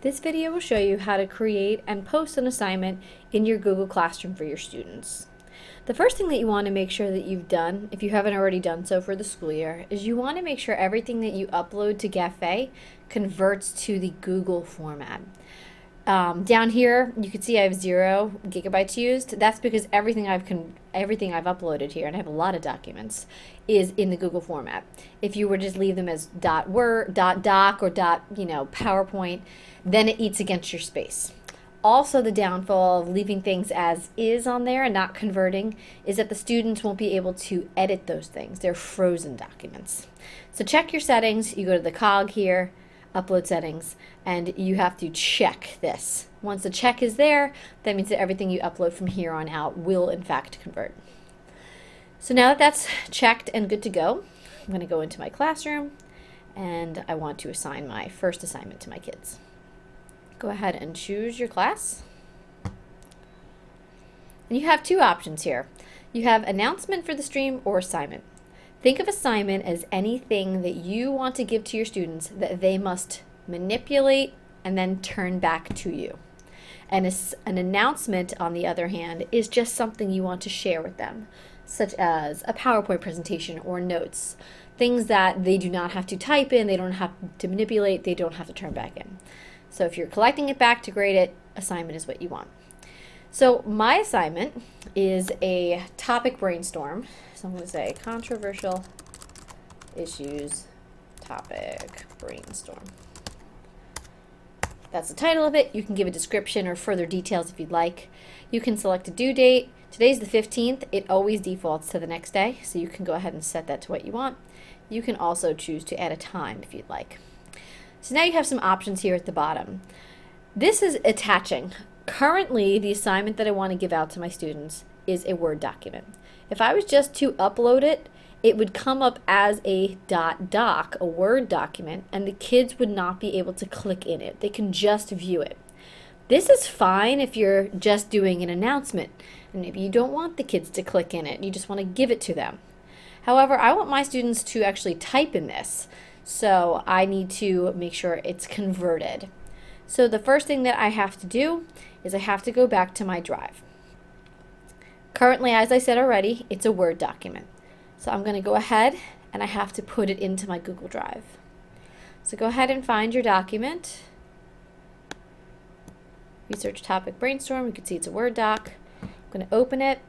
This video will show you how to create and post an assignment in your Google Classroom for your students. The first thing that you want to make sure that you've done, if you haven't already done so for the school year, is you want to make sure everything that you upload to GAFE converts to the Google format. Down here, you can see I have 0 gigabytes used. That's because everything I've uploaded here, and I have a lot of documents, is in the Google format. If you were to just leave them as .word, .doc, or .PowerPoint, then it eats against your space. Also, the downfall of leaving things as is on there and not converting is that the students won't be able to edit those things. They're frozen documents. So check your settings. You go to the cog here, upload settings, and you have to check this. Once the check is there, that means that everything you upload from here on out will in fact convert. So now that that's checked and good to go, I'm going to go into my classroom and I want to assign my first assignment to my kids. Go ahead and choose your class. And you have two options here. You have announcement for the stream or assignment. Think of assignment as anything that you want to give to your students that they must manipulate and then turn back to you. And an announcement, on the other hand, is just something you want to share with them, such as a PowerPoint presentation or notes, things that they do not have to type in, they don't have to manipulate, they don't have to turn back in. So if you're collecting it back to grade it, assignment is what you want. So my assignment is a topic brainstorm. So I'm going to say controversial issues topic brainstorm. That's the title of it. You can give a description or further details if you'd like. You can select a due date. Today's the 15th. It always defaults to the next day, so you can go ahead and set that to what you want. You can also choose to add a time if you'd like. So now you have some options here at the bottom. This is attaching. Currently, the assignment that I want to give out to my students is a Word document. If I was just to upload it, it would come up as a .doc, a Word document, and the kids would not be able to click in it. They can just view it. This is fine if you're just doing an announcement, and maybe you don't want the kids to click in it, you just want to give it to them. However, I want my students to actually type in this, so I need to make sure it's converted. So the first thing that I have to do is I have to go back to my drive. Currently, as I said already, it's a Word document. So I'm going to go ahead and I have to put it into my Google Drive. So go ahead and find your document. Research topic brainstorm. You can see it's a Word doc. I'm going to open it.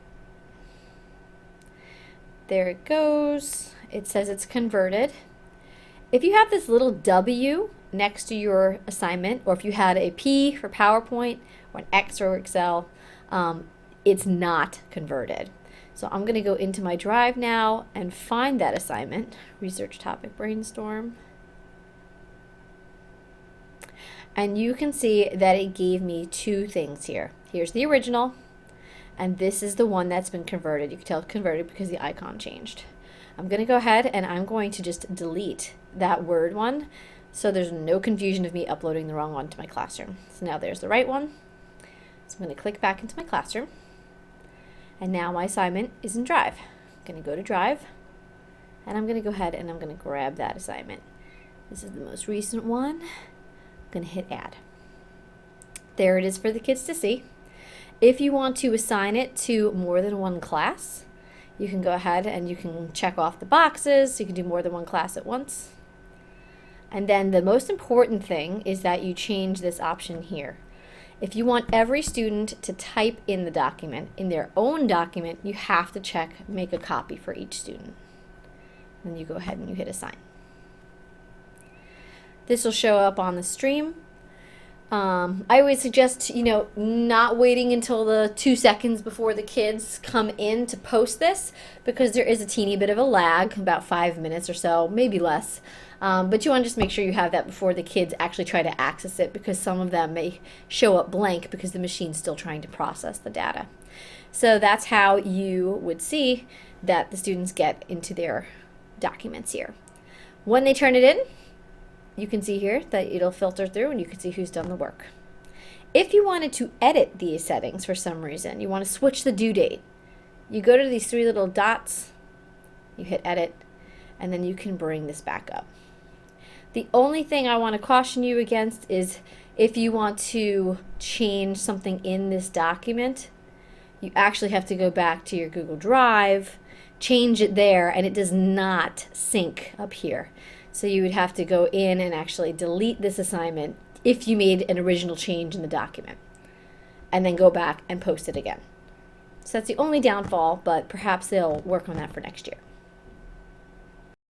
There it goes. It says it's converted. If you have this little W next to your assignment, or if you had a P for PowerPoint or an X for Excel, it's not converted. So I'm going to go into my drive now and find that assignment, research topic brainstorm. And you can see that it gave me two things here. Here's the original, and this is the one that's been converted. You can tell it's converted because the icon changed. I'm going to go ahead and I'm going to just delete that Word one so there's no confusion of me uploading the wrong one to my classroom. So now there's the right one. So I'm going to click back into my classroom. And now my assignment is in Drive. I'm going to go to Drive, and I'm going to go ahead and I'm going to grab that assignment. This is the most recent one. I'm going to hit Add. There it is for the kids to see. If you want to assign it to more than one class, you can go ahead and you can check off the boxes. So you can do more than one class at once. And then the most important thing is that you change this option here. If you want every student to type in the document, in their own document, you have to check make a copy for each student. Then you go ahead and you hit assign. This will show up on the stream. I always suggest, not waiting until the 2 seconds before the kids come in to post this, because there is a teeny bit of a lag, about 5 minutes or so, maybe less. But you want to just make sure you have that before the kids actually try to access it, because some of them may show up blank because the machine's still trying to process the data. So that's how you would see that the students get into their documents here. When they turn it in, you can see here that it'll filter through and you can see who's done the work. If you wanted to edit these settings for some reason, you want to switch the due date, you go to these 3 little dots, you hit edit, and then you can bring this back up. The only thing I want to caution you against is if you want to change something in this document, you actually have to go back to your Google Drive, change it there, and it does not sync up here. So you would have to go in and actually delete this assignment if you made an original change in the document, and then go back and post it again. So that's the only downfall, but perhaps they'll work on that for next year.